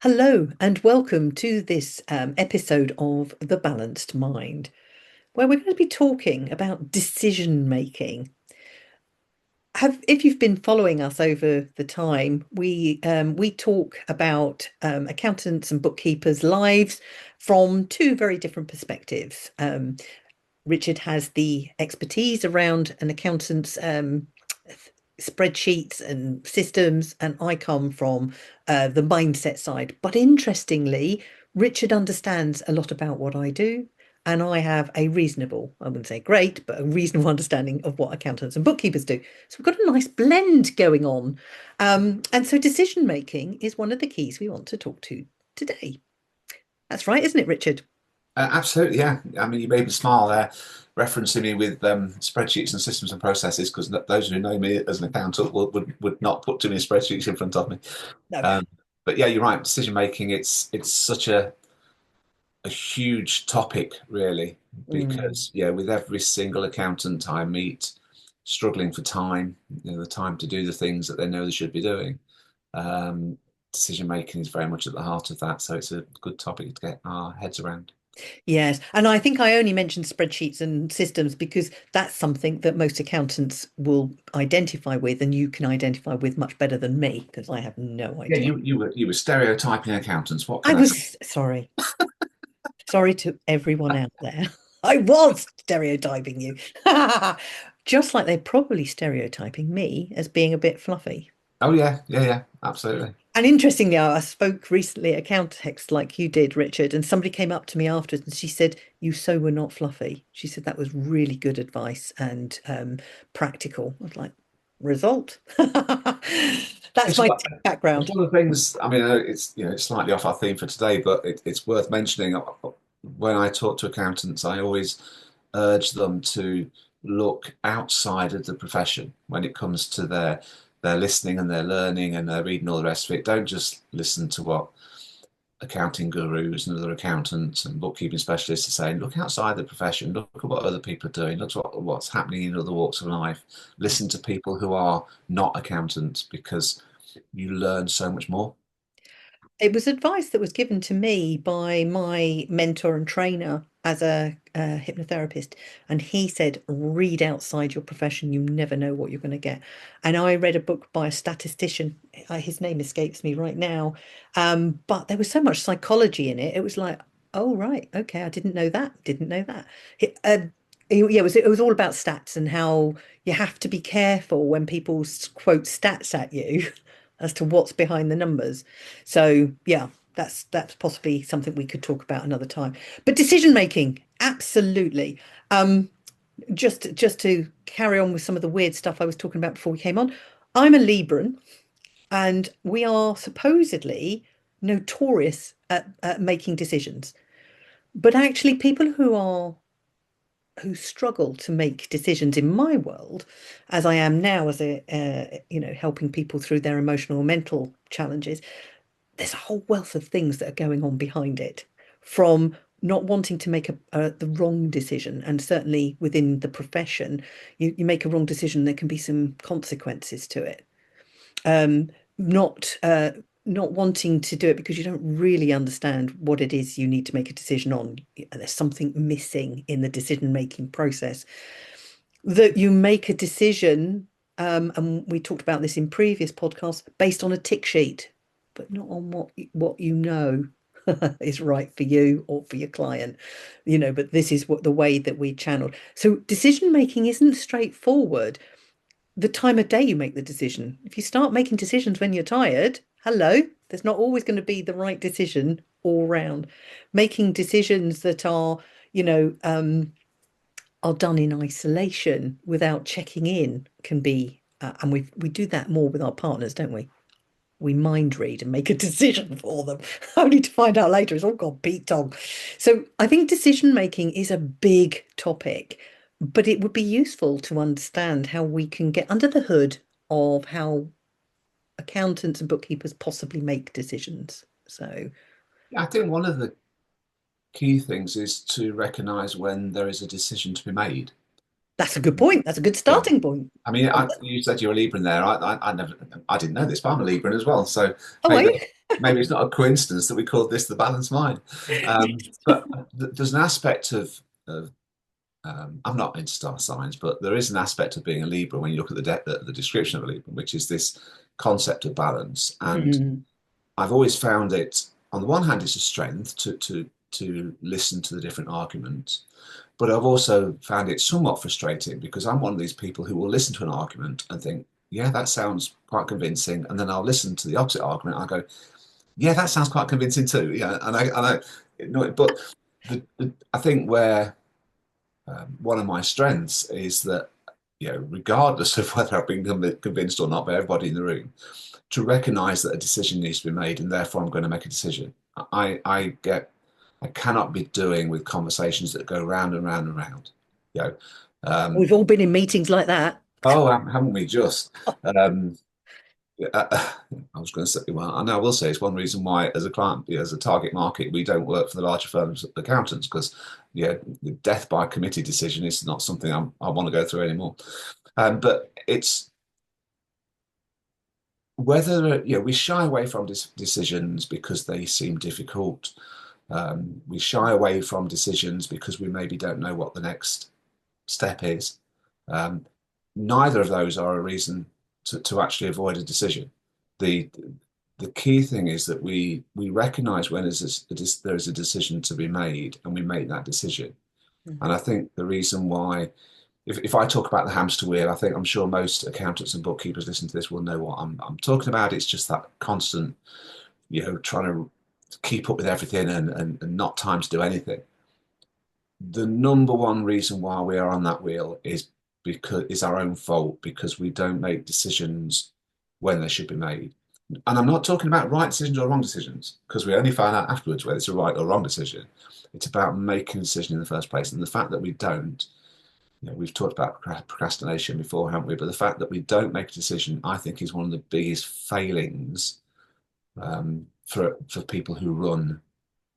Hello, and welcome to this episode of The Balanced Mind, where we're going to be talking about decision making. If you've been following us over the time, we talk about accountants and bookkeepers' lives from two very different perspectives. Richard has the expertise around an accountant's spreadsheets and systems, and I come from the mindset side. But interestingly, Richard understands a lot about what I do, and I have a reasonable, I wouldn't say great, but a reasonable understanding of what accountants and bookkeepers do. So we've got a nice blend going on. And so decision making is one of the keys we want to talk to today. That's right, isn't it, Richard? Absolutely, yeah. I mean, you made me smile there, referencing me with spreadsheets and systems and processes, because those who know me as an accountant would not put too many spreadsheets in front of me. No. Um, but yeah, you're right. Decision making, it's such a huge topic, really, Mm. because yeah, with every single accountant I meet, struggling for time, the time to do the things that they know they should be doing. Um, Decision making is very much at the heart of that, so it's a good topic to get our heads around. Yes, and I think I only mentioned spreadsheets and systems because that's something that most accountants will identify with, and you can identify with much better than me because I have no Yeah, idea. you were stereotyping accountants. What I can I say? was sorry. Sorry to everyone out there. I was stereotyping you. Just like they're probably stereotyping me as being a bit fluffy. Oh yeah, yeah, yeah, absolutely. And interestingly, I spoke recently at Countertext like you did, Richard, and somebody came up to me afterwards and she said, "You so were not fluffy." She said that was really good advice and practical. I was like, result. That's It's my one tech background. it's one of the things. I mean, it's it's slightly off our theme for today, but it's worth mentioning. When I talk to accountants, I always urge them to look outside of the profession when it comes to their listening and their learning and their reading all the rest of it. Don't just listen to what accounting gurus and other accountants and bookkeeping specialists are saying. Look outside the profession, look at what other people are doing, look at what's happening in other walks of life, listen to people who are not accountants because you learn so much more. It was advice that was given to me by my mentor and trainer as a hypnotherapist. And he said, read outside your profession. You never know what you're going to get. And I read a book by a statistician. His name escapes me right now. But there was so much psychology in it. It was like, oh, right. Okay. I didn't know that. Didn't know that. Yeah, it was all about stats and how you have to be careful when people quote stats at you as to what's behind the numbers. So yeah, that's possibly something we could talk about another time. But decision making, absolutely. Um, just to carry on with some of the weird stuff I was talking about before we came on, I'm a Libran, and we are supposedly notorious at making decisions. But actually, people who struggle to make decisions in my world, as I am now as a helping people through their emotional and mental challenges, there's a whole wealth of things that are going on behind it, from not wanting to make the wrong decision, and certainly within the profession, you make a wrong decision, there can be some consequences to it. Um, not not wanting to do it because you don't really understand what it is you need to make a decision on. There's something missing in the decision making process, that you make a decision, and we talked about this in previous podcasts, based on a tick sheet, but not on what you know is right for you or for your client. But this is what the way that we channeled. So decision making isn't straightforward. The time of day you make the decision. If you start making decisions when you're tired, hello, there's not always going to be the right decision all round. Making decisions that are done in isolation without checking in can be, and we do that more with our partners, don't we? We mind read and make a decision for them, only to find out later it's all gone Pete Tong. So I think decision making is a big topic, but it would be useful to understand how we can get under the hood of how accountants and bookkeepers possibly make decisions. So I think one of the key things is to recognize when there is a decision to be made. that's a good point. That's a good Yeah. starting point. I mean, you said you're a Libran there. I never, I didn't know this, but I'm a Libran as well. So Oh, are maybe you? maybe it's not a coincidence that we called this the balanced mind. But there's an aspect of I'm not into star signs, but there is an aspect of being a Libra when you look at the description of a Libra, which is this concept of balance. And Mm. I've always found it, on the one hand, it's a strength to listen to the different arguments, but I've also found it somewhat frustrating because I'm one of these people who will listen to an argument and think, yeah, that sounds quite convincing, and then I'll listen to the opposite argument. I go, yeah, that sounds quite convincing too. Yeah, but I think where one of my strengths is that, regardless of whether I've been convinced or not by everybody in the room, to recognize that a decision needs to be made, and therefore I'm going to make a decision. I cannot be doing with conversations that go round and round and round. You know, um, We've all been in meetings like that. oh, haven't we just? Um, I was going to say, well, I know I will say it's one reason why, as a client, as a target market, we don't work for the larger firms, accountants, because the death by committee decision is not something I want to go through anymore. But it's whether we shy away from decisions because they seem difficult. We shy away from decisions because we maybe don't know what the next step is. Um, Neither of those are a reason to actually avoid a decision. The the key thing is that we recognize when there is a decision to be made, and we make that decision. And I Mhm. think the reason why, if I talk about the hamster wheel, I think I'm sure most accountants and bookkeepers listening to this will know what I'm talking about. It's just that constant, trying to keep up with everything and not time to do anything. The number one reason why we are on that wheel is our own fault because we don't make decisions when they should be made. And I'm not talking about right decisions or wrong decisions because we only find out afterwards whether it's a right or wrong decision. It's about making a decision in the first place. And the fact that we don't, we've talked about procrastination before, haven't we? But the fact that we don't make a decision, I think, is one of the biggest failings for people who run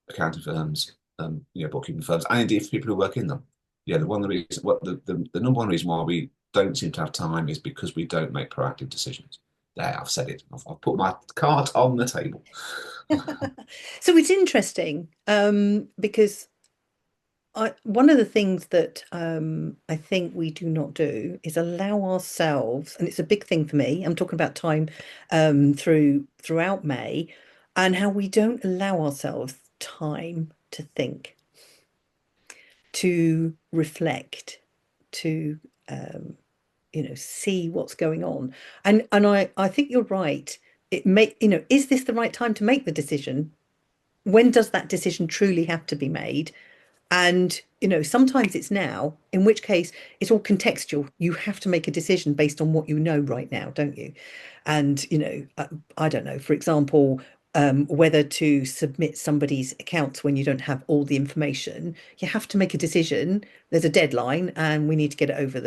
accounting firms, bookkeeping firms, and indeed for people who work in them. Yeah, the one of the reasons, what the number one reason why we don't seem to have time is because we don't make proactive decisions. There, I've said it. I've put my card on the table. So it's interesting because one of the things that I think we do not do is allow ourselves, and it's a big thing for me. I'm talking about time throughout May, and how we don't allow ourselves time to think, to reflect, to see what's going on. And I think you're right. Is this the right time to make the decision? When does that decision truly have to be made? And, sometimes it's now, in which case it's all contextual. You have to make a decision based on what you know right now, don't you? And, I don't know, for example, whether to submit somebody's accounts when you don't have all the information, you have to make a decision. There's a deadline and we need to get it over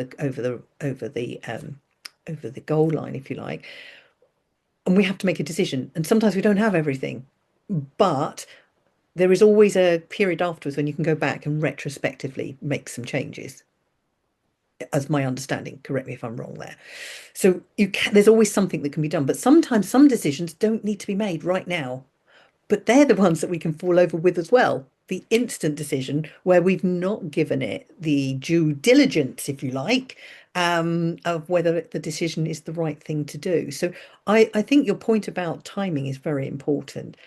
the goal line, if you like. And we have to make a decision. And sometimes we don't have everything. But there is always a period afterwards when you can go back and retrospectively make some changes, as my understanding. Correct me if I'm wrong there. So there's always something that can be done, but sometimes some decisions don't need to be made right now. But they're the ones that we can fall over with as well. The instant decision where we've not given it the due diligence, if you like, of whether the decision is the right thing to do. So I think your point about timing is very important.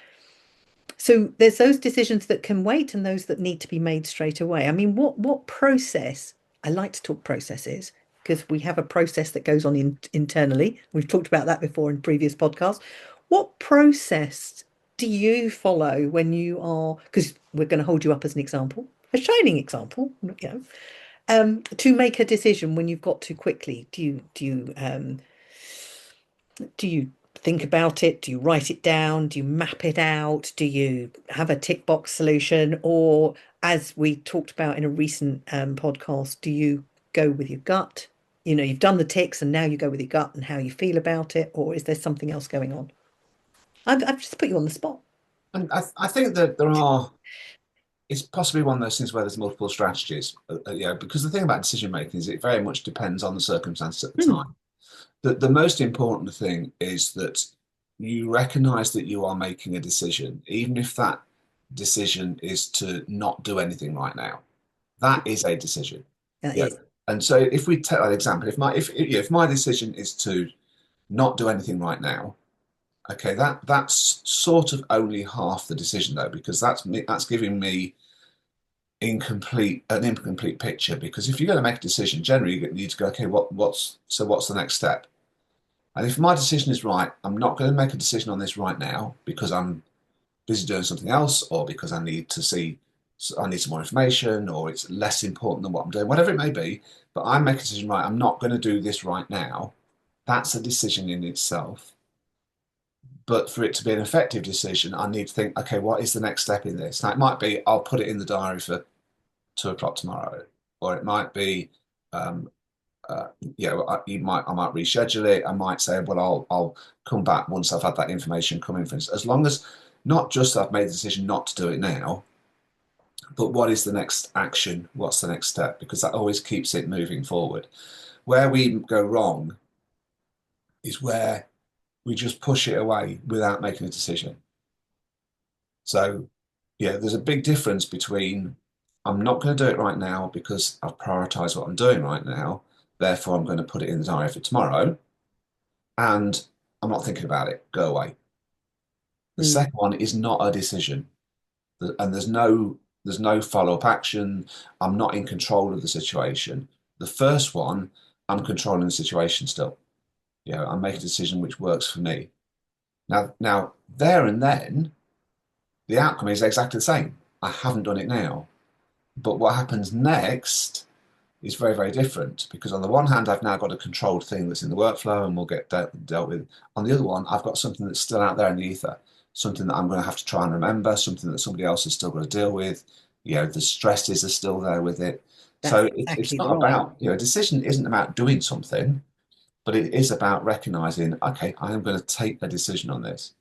So there's those decisions that can wait and those that need to be made straight away. I mean, what process? I like to talk processes because we have a process that goes on internally. We've talked about that before in previous podcasts. What process do you follow when you are, because we're going to hold you up as an example, a shining example, to make a decision when you've got to quickly? Do you think about it? Do you write it down? Do you map it out? Do you have a tick box solution? Or, as we talked about in a recent podcast, do you go with your gut? You've done the ticks and now you go with your gut and how you feel about it, or is there something else going on? I've just put you on the spot. And I think that it's possibly one of those things where there's multiple strategies. Because the thing about decision making is it very much depends on the circumstances at the Hmm. time. The most important thing is that you recognize that you are making a decision, even if that decision is to not do anything right now. That is a decision. That Yeah. is. And so if we take that example, if my decision is to not do anything right now, okay, that's sort of only half the decision though, because that's giving me an incomplete picture. Because if you're going to make a decision, generally you need to go, okay, what's the next step? And if my decision is right, I'm not going to make a decision on this right now because I'm busy doing something else, or because I need some more information, or it's less important than what I'm doing, whatever it may be. But I make a decision, right, I'm not going to do this right now. That's a decision in itself. But for it to be an effective decision, I need to think, okay, what is the next step in this? Now, it might be I'll put it in the diary for 2 o'clock tomorrow, or it might be, um, uh, I might reschedule it. I might say, well, I'll come back once I've had that information come in. For instance, as long as not just I've made the decision not to do it now, but what is the next action? What's the next step? Because that always keeps it moving forward. Where we go wrong is where we just push it away without making a decision. So, yeah, there's a big difference between I'm not going to do it right now because I've prioritized what I'm doing right now. Therefore, I'm going to put it in the diary for tomorrow. And I'm not thinking about it. Go away. The Mm. second one is not a decision, and there's no follow-up action. I'm not in control of the situation. The first one, I'm controlling the situation still. I'm making a decision which works for me. Now, there and then, the outcome is exactly the same. I haven't done it now. But what happens next is very, very different because on the one hand, I've now got a controlled thing that's in the workflow and will get dealt with. On the other one, I've got something that's still out there in the ether, something that I'm going to have to try and remember, something that somebody else is still going to deal with. The stresses are still there with it. That's So it's exactly not right. about, a decision isn't about doing something, but it is about recognizing, okay, I am going to take a decision on this.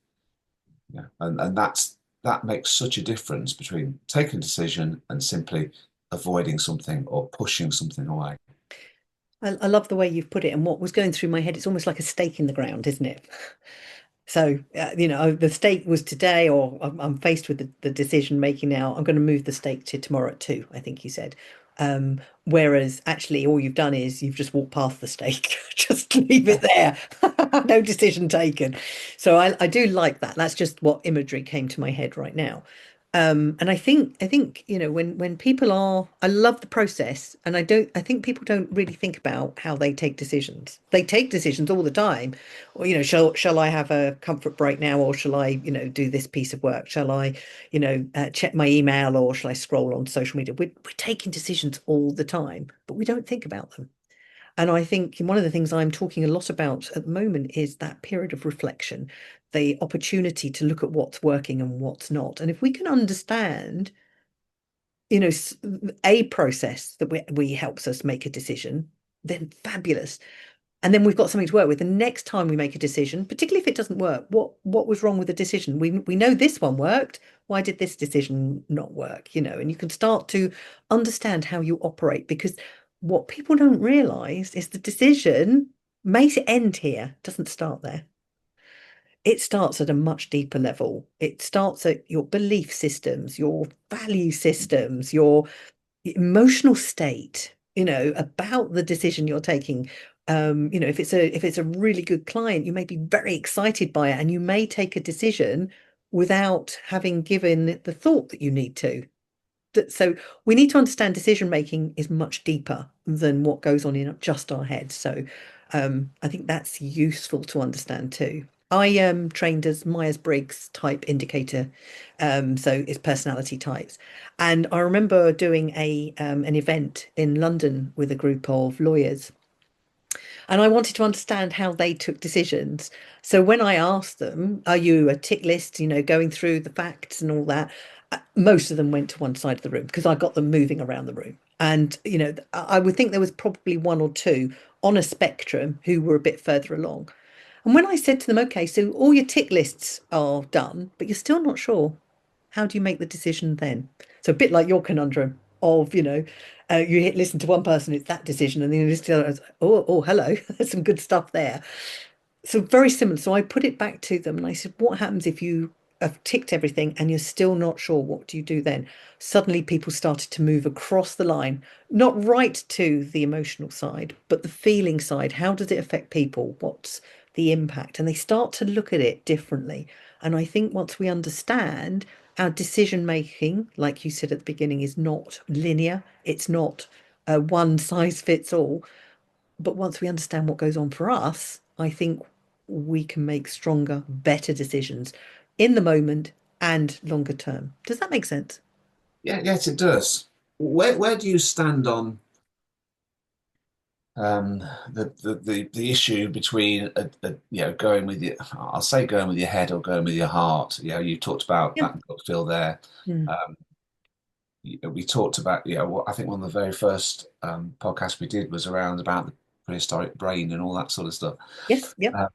And that makes such a difference between taking a decision and simply avoiding something or pushing something away. I love the way you've put it. And what was going through my head, it's almost like a stake in the ground, isn't it? So, the stake was today, or I'm faced with the decision making now. I'm going to move the stake to tomorrow at 2, I think you said. Whereas actually, all you've done is you've just walked past the stake, just leave it there. No decision taken. So I do like that. That's just what imagery came to my head right now. And I think, when people are, I love the process, and I think people don't really think about how they take decisions. They take decisions all the time. Or, shall I have a comfort break now, or shall I, do this piece of work? Shall I, check my email, or shall I scroll on social media? We're taking decisions all the time, but we don't think about them. And I think one of the things I'm talking a lot about at the moment is that period of reflection, the opportunity to look at what's working and what's not. And if we can understand, a process that we helps us make a decision, then fabulous. And then we've got something to work with. The next time we make a decision, particularly if it doesn't work, what was wrong with the decision? We know this one worked. Why did this decision not work? And you can start to understand how you operate, because what people don't realize is the decision may end here, doesn't start there. It starts at a much deeper level. It starts at your belief systems, your value systems, your emotional state, about the decision you're taking. If it's a really good client, you may be very excited by it, and you may take a decision without having given it the thought that you need to. So we need to understand decision making is much deeper than what goes on in just our heads. So I think that's useful to understand too. I trained as Myers-Briggs type indicator, so it's personality types. And I remember doing a an event in London with a group of lawyers, and I wanted to understand how they took decisions. So when I asked them, "Are you a tick list?" Going through the facts and all that, most of them went to one side of the room because I got them moving around the room. And I would think there was probably one or two on a spectrum who were a bit further along. And when I said to them, okay, so all your tick lists are done, but you're still not sure, how do you make the decision then? So a bit like your conundrum of, you hit listen to one person, it's that decision, and then you just oh, hello, there's some good stuff there. So very similar. So I put it back to them and I said, what happens if you have ticked everything and you're still not sure? What do you do then? Suddenly people started to move across the line, not right to the emotional side, but the feeling side. How does it affect people? What's the impact? And they start to look at it differently. And I think once we understand our decision making, like you said at the beginning, is not linear, it's not a one size fits all. But once we understand what goes on for us, I think we can make stronger, better decisions in the moment and longer term. Does that make sense? Yeah, yes, it does. Where do you stand on um, the issue between going with your, I'll say going with your head or going with your heart. You talked about Yeah. that gut feel there. Mm. Um, we talked about what I think one of the very first podcasts we did was around about the prehistoric brain and all that sort of stuff. Yes. Yep. Uh,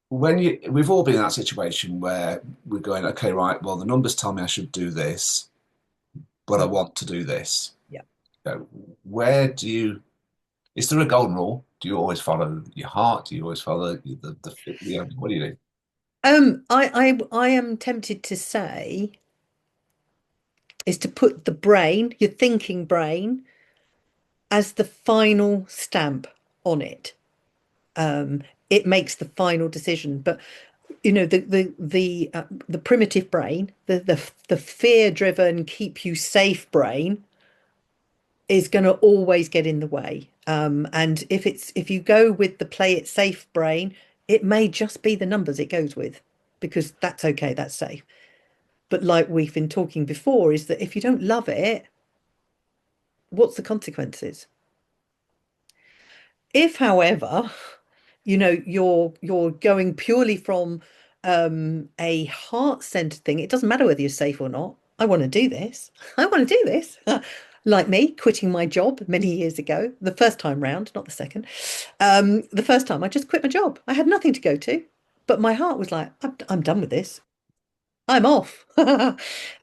we've all been in that situation where we're going, okay, right, well, the numbers tell me I should do this, but I Mm. want to do this. Yeah. You know, where do you Is there a golden rule? Do you always follow your heart? Do you always follow what do you do? I am tempted to say is to put the brain, your thinking brain, as the final stamp on it. It makes the final decision. But the primitive brain, the fear-driven, keep you safe brain is going to always get in the way. And if you go with the play it safe brain, it may just be the numbers it goes with because that's okay, that's safe. But like we've been talking before, is that if you don't love it, what's the consequences? If, however, you're going purely from a heart-centered thing, it doesn't matter whether you're safe or not. I want to do this. I want to do this. Like me quitting my job many years ago, the first time round, not the second. The first time I just quit my job. I had nothing to go to, but my heart was like, I'm done with this. I'm off.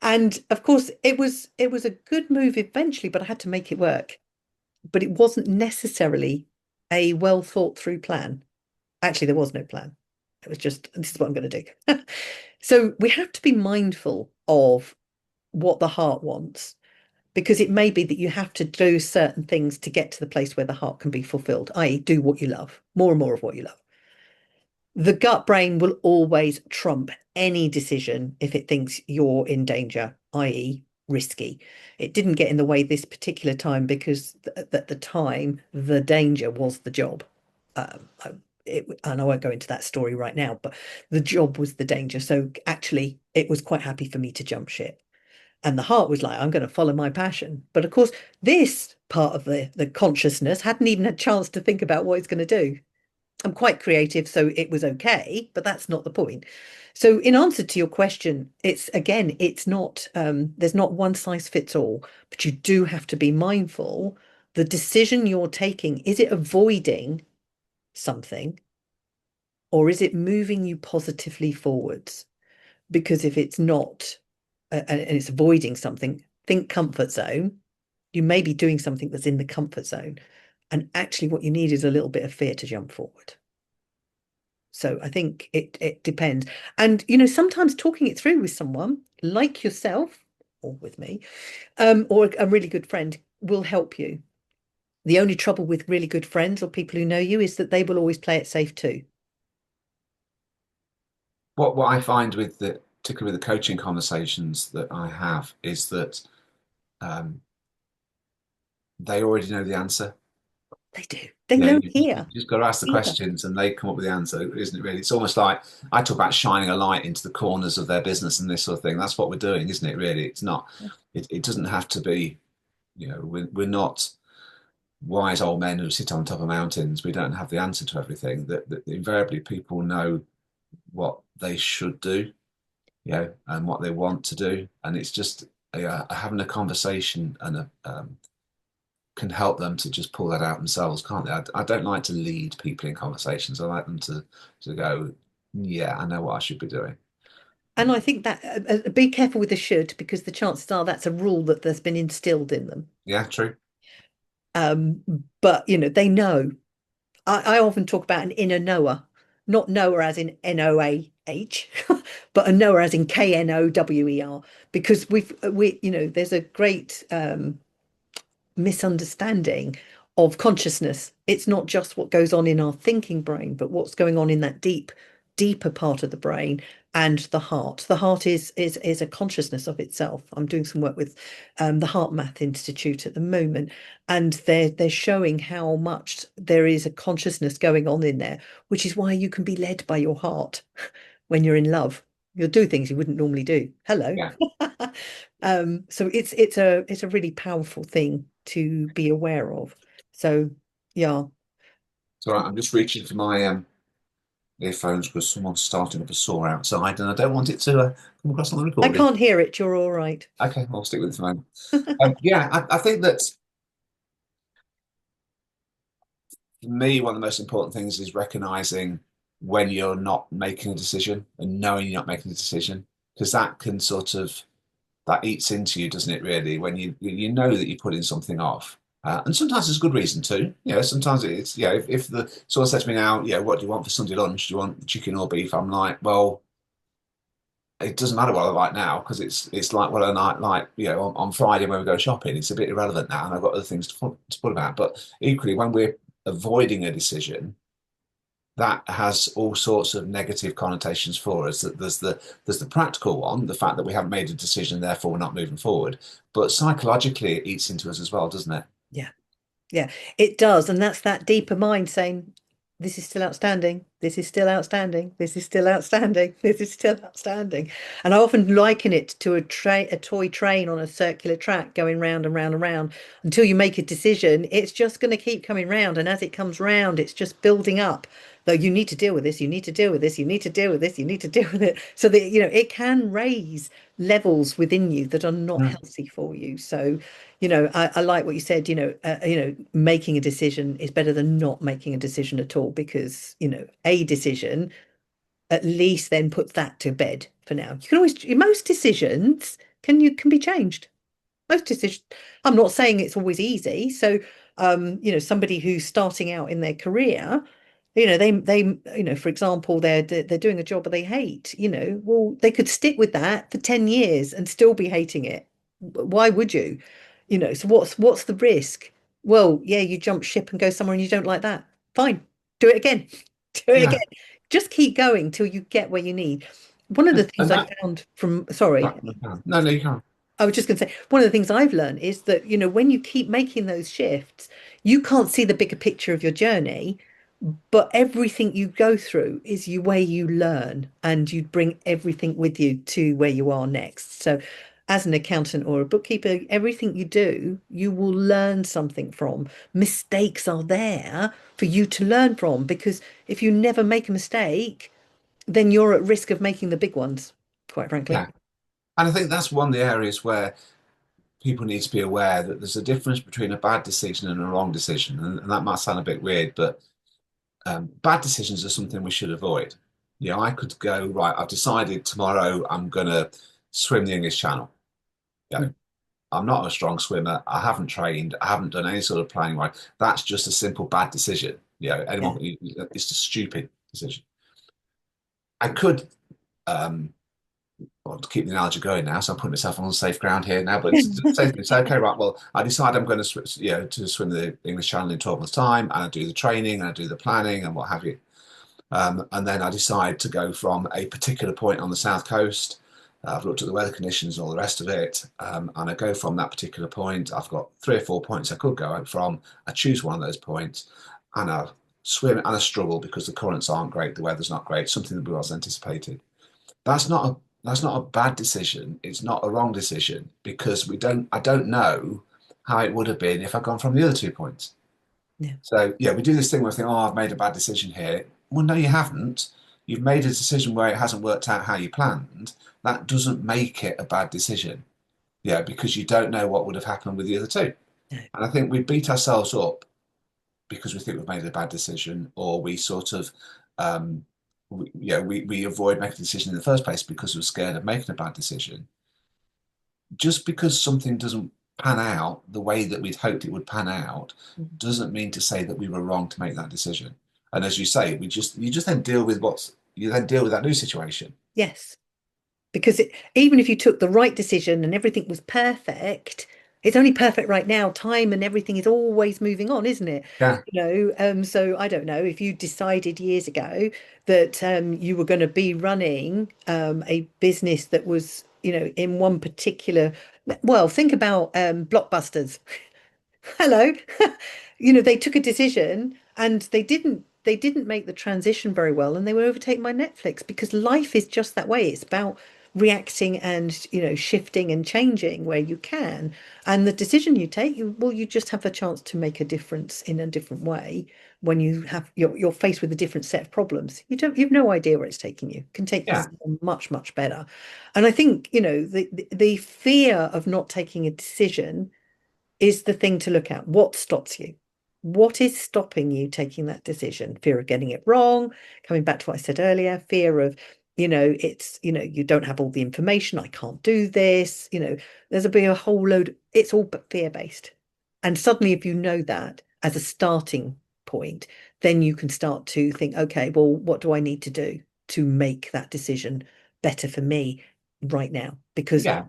And of course, it was a good move eventually, but I had to make it work. But it wasn't necessarily a well thought through plan. Actually, there was no plan. It was just, this is what I'm going to do. So we have to be mindful of what the heart wants, because it may be that you have to do certain things to get to the place where the heart can be fulfilled, i.e., do what you love, more and more of what you love. The gut brain will always trump any decision if it thinks you're in danger, i.e., risky. It didn't get in the way this particular time because at the time, the danger was the job. And I won't go into that story right now, but the job was the danger. So actually, it was quite happy for me to jump ship. And the heart was like, I'm going to follow my passion. But of course, this part of the consciousness hadn't even had a chance to think about what it's going to do. I'm quite creative, so it was okay, but that's not the point. So, in answer to your question, it's again, it's not, there's not one size fits all, but you do have to be mindful. The decision you're taking, is it avoiding something or is it moving you positively forwards? Because if it's not, and it's avoiding something, think comfort zone. You may be doing something that's in the comfort zone. And actually, what you need is a little bit of fear to jump forward. So I think it depends. And sometimes talking it through with someone like yourself or with me, or a really good friend will help you. The only trouble with really good friends or people who know you is that they will always play it safe too. What I find particularly with the coaching conversations that I have, is that um, they already know the answer. They do. They Yeah, know you here. just got to ask the Here. questions and they come up with the answer, isn't it? Really, it's almost like I talk about shining a light into the corners of their business and this sort of thing. That's what we're doing, isn't it? Really, it's not. It doesn't have to be. We're not wise old men who sit on top of mountains. We don't have the answer to everything. That invariably people know what they should do, and what they want to do, and it's just having a conversation and can help them to just pull that out themselves, can't they? I don't like to lead people in conversations. I like them to go, yeah, I know what I should be doing. And I think that be careful with the should, because the chances are that's a rule that there's been instilled in them. Yeah, true. Um, but they know. I often talk about an inner knower, not knower as in Noah, but a knower as in Knower, because there's a great misunderstanding of consciousness. It's not just what goes on in our thinking brain, but what's going on in that deeper part of the brain and the heart. The heart is a consciousness of itself. I'm doing some work with the Heart Math Institute at the moment, and they're showing how much there is a consciousness going on in there, which is why you can be led by your heart when you're in love. You'll do things you wouldn't normally do. Hello. Yeah. So it's a really powerful thing to be aware of. So yeah, So I'm just reaching for my earphones because someone's starting up a saw outside, and I don't want it to come across on the I recording. can't hear it. You're all right. Okay, I'll stick with it for the moment. Yeah, I think that for me, one of the most important things is recognizing when you're not making a decision and knowing you're not making a decision, because that can sort of that eats into you, doesn't it? Really, when you know that you're putting something off, and sometimes there's a good reason to. Sometimes it's if the someone says to me now, what do you want for Sunday lunch? Do you want chicken or beef? I'm like, well, it doesn't matter what I like now because it's like what I like on Friday when we go shopping. It's a bit irrelevant now, and I've got other things to put about. But equally, when we're avoiding a decision, that has all sorts of negative connotations for us. That there's the practical one, the fact that we haven't made a decision, therefore we're not moving forward. But psychologically, it eats into us as well, doesn't it? Yeah. Yeah, it does. And that's that deeper mind saying, this is still outstanding. This is still outstanding. This is still outstanding. This is still outstanding. And I often liken it to a toy train on a circular track going round and round and round until you make a decision. It's just going to keep coming round. And as it comes round, it's just building up. Though you need to deal with this, you need to deal with this, you need to deal with this, you need to deal with it. So that, it can raise levels within you that are not Mm. healthy for you. So I like what you said, making a decision is better than not making a decision at all because, a decision at least then puts that to bed for now. You can always, most decisions can be changed. Most decisions, I'm not saying it's always easy. So, somebody who's starting out in their career, for example, they're doing a job that they hate, well, they could stick with that for 10 years and still be hating it. Why would you? So what's the risk? Well, yeah, you jump ship and go somewhere and you don't like that. Fine. Do it again. Do it again. Yeah, Just keep going till you get where you need. One of the things and I that found from, sorry, no, no, you can't. I was just going to say, one of the things I've learned is that, when you keep making those shifts, you can't see the bigger picture of your journey, but everything you go through is you way you learn and you bring everything with you to where you are next. So as an accountant or a bookkeeper, everything you do, you will learn something from. Mistakes are there for you to learn from because if you never make a mistake, then you're at risk of making the big ones, quite frankly. Yeah, and I think that's one of the areas where people need to be aware that there's a difference between a bad decision and a wrong decision, and that might sound a bit weird, but bad decisions are something we should avoid. I could go, right, I've decided tomorrow I'm going to swim the English Channel. Mm. I'm not a strong swimmer. I haven't trained. I haven't done any sort of planning right. That's just a simple bad decision. Yeah. It's a stupid decision. I could, um, well, to keep the analogy going now, so I'm putting myself on safe ground here now, but to say, okay, right, well, I decide I'm going to, to swim the English Channel in 12 months' time, and I do the training, and I do the planning, and what have you. And then I decide to go from a particular point on the south coast. I've looked at the weather conditions and all the rest of it, and I go from that particular point. I've got 3 or 4 points I could go out from. I choose one of those points, and I swim and I struggle because the currents aren't great, the weather's not great, something that was anticipated. That's not a bad decision. It's not a wrong decision because I don't know how it would have been if I'd gone from the other 2 points. Yeah. So yeah, we do this thing where we think, oh, I've made a bad decision here. Well, no, you haven't. You've made a decision where it hasn't worked out how you planned. That doesn't make it a bad decision. Yeah, because you don't know what would have happened with the other two. No. And I think we beat ourselves up because we think we've made a bad decision, or we sort of, we avoid making a decision in the first place because we're scared of making a bad decision. Just because something doesn't pan out the way that we'd hoped it would pan out Mhm. doesn't mean to say that we were wrong to make that decision. And as you say, you just then deal with that new situation. Yes. Because even if you took the right decision and everything was perfect, it's only perfect right now. Time and everything is always moving on, isn't it? Yeah, So I don't know if you decided years ago that you were going to be running a business that was, in one particular, well, think about blockbusters. Hello. They took a decision and they didn't make the transition very well and they were overtaken by Netflix because life is just that way. It's about reacting and, shifting and changing where you can. And the decision you take, you just have the chance to make a difference in a different way when you're faced with a different set of problems. You've no idea where it's taking you. It can take you yeah, somewhere much, much better. And I think, the fear of not taking a decision is the thing to look at. What stops you? What is stopping you taking that decision? Fear of getting it wrong, coming back to what I said earlier, fear of, you don't have all the information. I can't do this. There's be a whole load. It's all but fear-based. And suddenly, if you know that as a starting point, then you can start to think, okay, well, what do I need to do to make that decision better for me right now? Because yeah.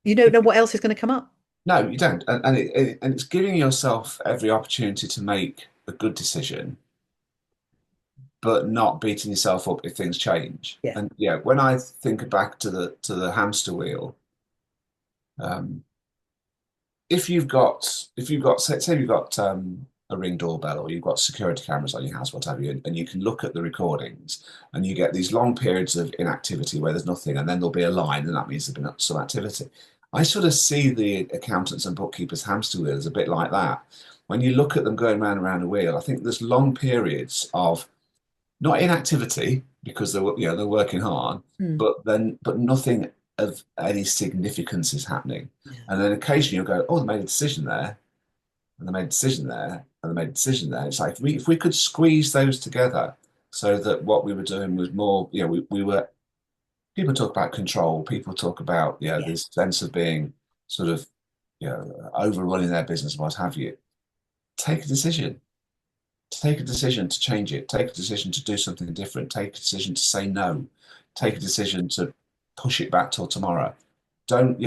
you don't know what else is going to come up. No, you don't, and it's giving yourself every opportunity to make a good decision, but not beating yourself up if things change. Yeah. And yeah, when I think back to the hamster wheel, um, if you've got say you've got a Ring doorbell or you've got security cameras on your house, what have you, and you can look at the recordings and you get these long periods of inactivity where there's nothing, and then there'll be a line, and that means there's been some activity. I sort of see the accountants and bookkeepers hamster wheel as a bit like that. When you look at them going round and round a wheel, I think there's long periods of not inactivity because they're working hard, Mm. but nothing of any significance is happening. Yeah. And then occasionally you'll go, oh, they made a decision there, and they made a decision there, and they made a decision there. It's like if we could squeeze those together so that what we were doing was more, we were people talk about control, people talk about Yeah. this sense of being sort of overrunning their business, what have you. Take a decision take a decision to change it, take a decision to do something different, take a decision to say no, take a decision to push it back till tomorrow. Don't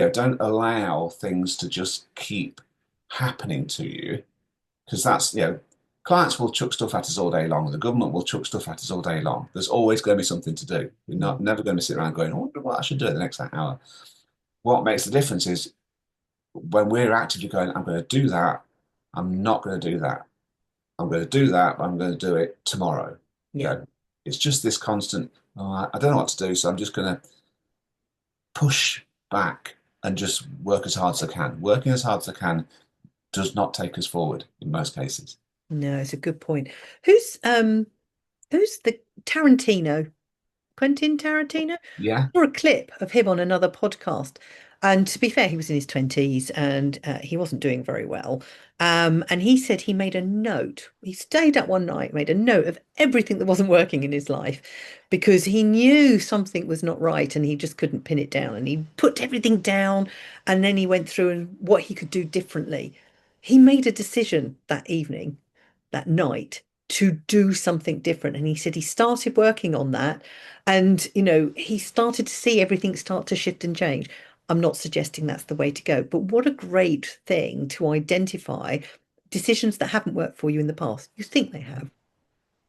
allow things to just keep happening to you because clients will chuck stuff at us all day long. The government will chuck stuff at us all day long. There's always going to be something to do. We're Mm. not never going to sit around going, I wonder what I should do in the next hour. What makes the difference is when we're actively going, I'm going to do that, I'm not going to do that. I'm going to do that, but I'm going to do it tomorrow. You Yeah. know, it's just this constant, oh, I don't know what to do, so I'm just going to push back and just work as hard as I can. Working as hard as I can does not take us forward in most cases. No, it's a good point. Who's the Tarantino? Quentin Tarantino? Yeah, Saw a clip of him on another podcast. And to be fair, he was in his 20s and he wasn't doing very well. And he said he made a note. He stayed up one night, made a note of everything that wasn't working in his life because he knew something was not right and he just couldn't pin it down. And he put everything down and then he went through and what he could do differently. He made a decision that evening, that night, to do something different. And he said he started working on that and, he started to see everything start to shift and change. I'm not suggesting that's the way to go, but what a great thing to identify decisions that haven't worked for you in the past. You think they have,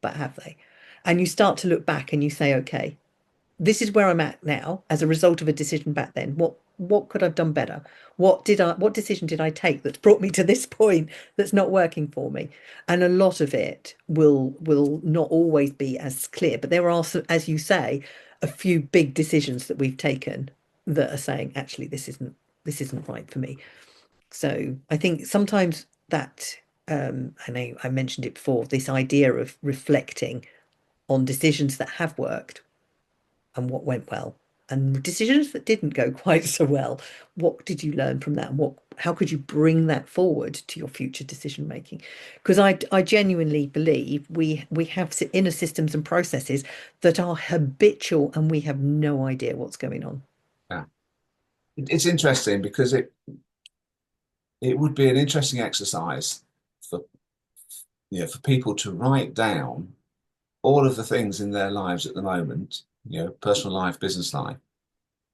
but have they? And you start to look back and you say, okay, this is where I'm at now as a result of a decision back then. What could I've done better? What decision did I take that's brought me to this point that's not working for me? And a lot of it will not always be as clear, but there are some, as you say, a few big decisions that we've taken that are saying, actually, this isn't right for me. So I think sometimes that I know I mentioned it before, this idea of reflecting on decisions that have worked and what went well and decisions that didn't go quite so well. What did you learn from that? And how could you bring that forward to your future decision making? Because I genuinely believe we have inner systems and processes that are habitual and we have no idea what's going on. yeah. It's interesting because it would be an interesting exercise for for people to write down all of the things in their lives at the moment, personal life, business life,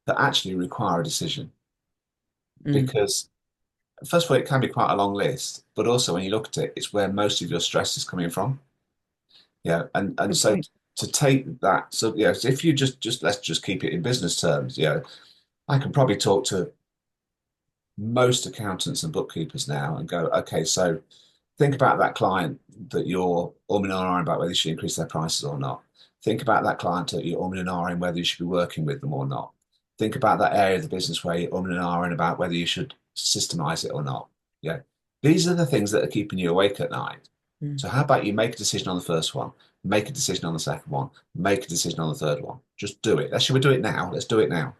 that actually require a decision. Mm, Because first of all, it can be quite a long list, but also when you look at it, it's where most of your stress is coming from. And good so point. to take that, so so if you just let's just keep it in business terms, I can probably talk to most accountants and bookkeepers now and go, okay, so think about that client that you're umming and ahhing about whether you should increase their prices or not. Think about that client that you're umming and ahhing whether you should be working with them or not. Think about that area of the business where you're umming and ahhing about whether you should systemize it or not. Yeah. These are the things that are keeping you awake at night. Mm, So how about you make a decision on the first one, make a decision on the second one, make a decision on the third one. Just do it. Let's Should we do it now? Let's do it now.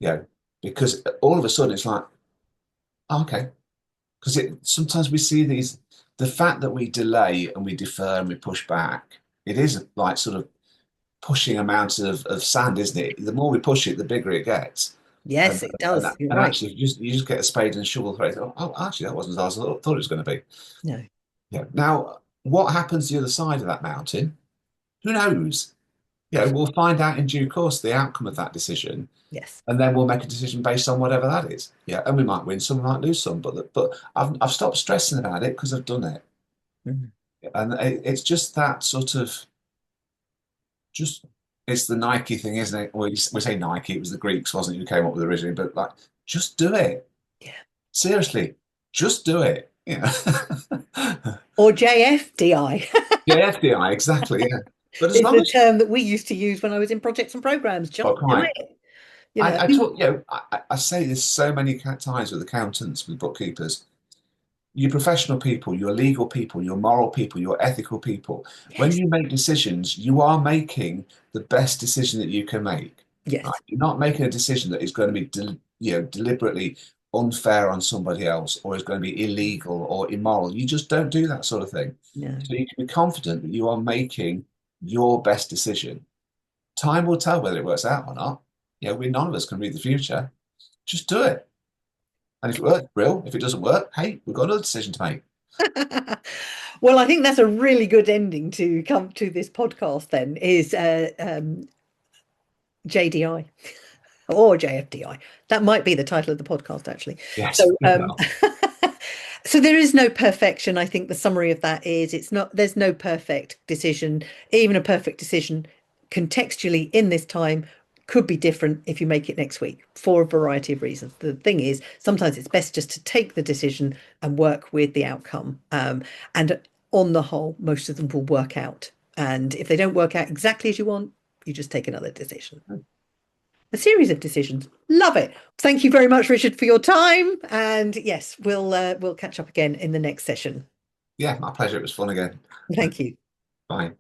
Yeah. Because all of a sudden it's like, oh, okay, because sometimes we see the fact that we delay and we defer and we push back, it is like sort of pushing a mountain of sand, isn't it? The more we push it, the bigger it gets. yes, And it and, does. You're and right. actually, if you just get a spade and a shovel through it, actually, that wasn't as I thought it was going to be. No. Yeah. Now, what happens the other side of that mountain? Who knows? We'll find out in due course the outcome of that decision, Yes. and then we'll make a decision based on whatever that is. Yeah, and we might win some, we might lose some, but I've stopped stressing about it because I've done it. Mm, And it's just that sort of just it's the Nike thing, isn't it? Well, we say Nike, it was the Greeks, wasn't it, who came up with it originally, but like just do it. yeah. Seriously, just do it. Or JFDI Yeah, FDI, exactly. Yeah. But as is long the as term that we used to use when I was in projects and programs. Just well, do quite. it. You know. I talk, I say this so many times with accountants, with bookkeepers. You're professional people, you're legal people, you're moral people, you're ethical people. When Yes. you make decisions, you are making the best decision that you can make. Right? Yes. You're not making a decision that is going to be, deliberately unfair on somebody else, or is going to be illegal or immoral. You just don't do that sort of thing. No. So you can be confident that you are making your best decision. Time will tell whether it works out or not. We none of us can read the future. Just do it. And if it works, brilliant. If it doesn't work, hey, we've got another decision to make. Well, I think that's a really good ending to come to this podcast then is JDI or JFDI. That might be the title of the podcast, actually. Yes. So, so there is no perfection. I think the summary of that is there's no perfect decision. Even a perfect decision contextually in this time could be different if you make it next week for a variety of reasons. The thing is, sometimes it's best just to take the decision and work with the outcome. And on the whole, most of them will work out. And if they don't work out exactly as you want, you just take another decision. A series of decisions. Love it. Thank you very much, Richard, for your time. And yes, we'll catch up again in the next session. Yeah, my pleasure. It was fun again. Thank you. Bye.